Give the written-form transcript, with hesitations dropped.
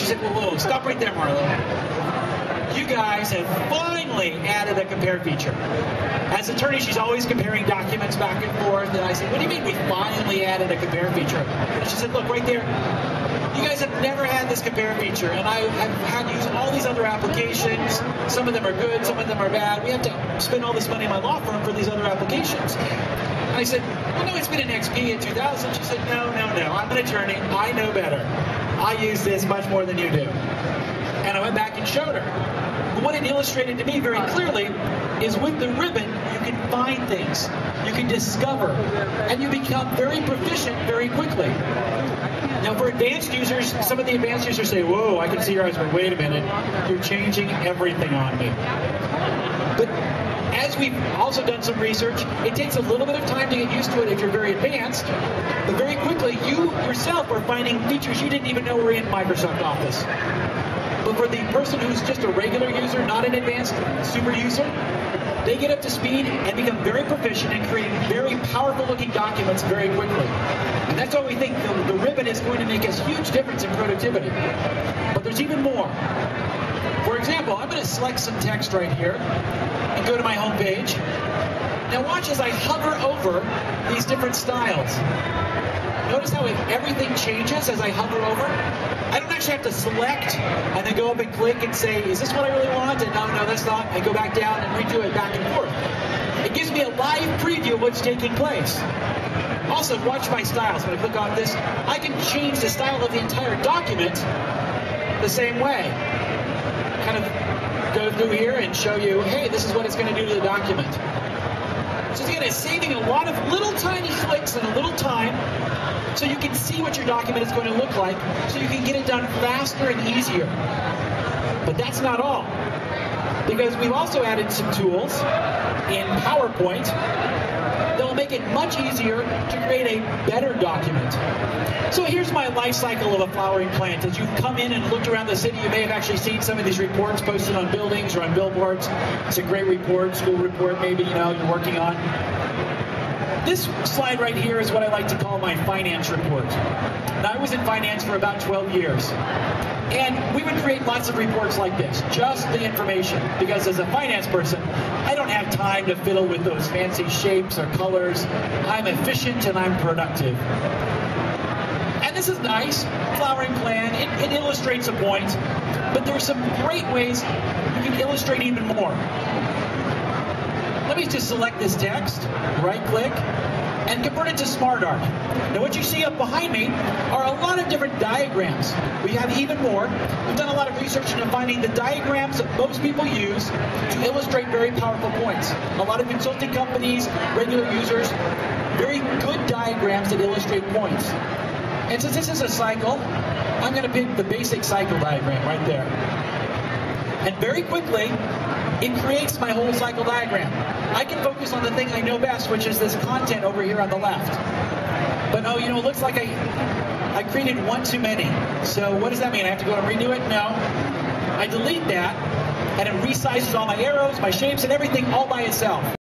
She said, whoa, stop right there, Marlo. You guys have finally added a compare feature. As attorney, she's always comparing documents back and forth, and I said, what do you mean we finally added a compare feature? And she said, look, right there, you guys have never had this compare feature, and I have had to use all these other applications. Some of them are good, some of them are bad. We have to spend all this money in my law firm for these other applications. And I said, well, no, it's been an XP in 2000. She said, no, I'm an attorney. I know better. I use this much more than you do. And I went back and showed her. But what it illustrated to me very clearly is with the ribbon, you can find things, you can discover, and you become very proficient very quickly. Now, for advanced users, some of the advanced users say, whoa, I can see your eyes, but wait a minute, you're changing everything on me. But as we've also done some research, it takes a little bit of time to get used to it if you're very advanced, but very quickly, you yourself are finding features you didn't even know were in Microsoft Office. But for the person who's just a regular user, not an advanced super user, they get up to speed and become very proficient in creating very powerful looking documents very quickly. And that's why we think the ribbon is going to make a huge difference in productivity. But there's even more. For example, I'm going to select some text right here and go to my home page. Now watch as I hover over these different styles. Notice how everything changes as I hover over. I don't actually have to select and then go up and click and say, is this what I really want? And no, that's not. And go back down and redo it back and forth. It gives me a live preview of what's taking place. Also, watch my styles. When I click on this, I can change the style of the entire document the same way. Kind of go through here and show you, hey, this is what it's going to do to the document. So again, it's saving a lot of little tiny clicks in a little time so you can see what your document is going to look like, so you can get it done faster and easier. But that's not all, because we've also added some tools in PowerPoint that will make it much easier to create a better document. So here's my life cycle of a flowering plant. As you've come in and looked around the city, you may have actually seen some of these reports posted on buildings or on billboards. It's a great report, school report maybe, you're working on. This slide right here is what I like to call my finance report. Now, I was in finance for about 12 years. And we would create lots of reports like this, just the information. Because as a finance person, I don't have time to fiddle with those fancy shapes or colors. I'm efficient and I'm productive. And this is nice, flowering plan, it illustrates a point. But there's some great ways you can illustrate even more. Let me just select this text, right-click, and convert it to SmartArt. Now what you see up behind me are a lot of different diagrams. We have even more. We've done a lot of research into finding the diagrams that most people use to illustrate very powerful points. A lot of consulting companies, regular users, very good diagrams that illustrate points. And since this is a cycle, I'm going to pick the basic cycle diagram right there. And very quickly, it creates my whole cycle diagram. I can focus on the thing I know best, which is this content over here on the left. But oh, it looks like I created one too many. So what does that mean? I have to go and redo it? No. I delete that, and it resizes all my arrows, my shapes, and everything all by itself.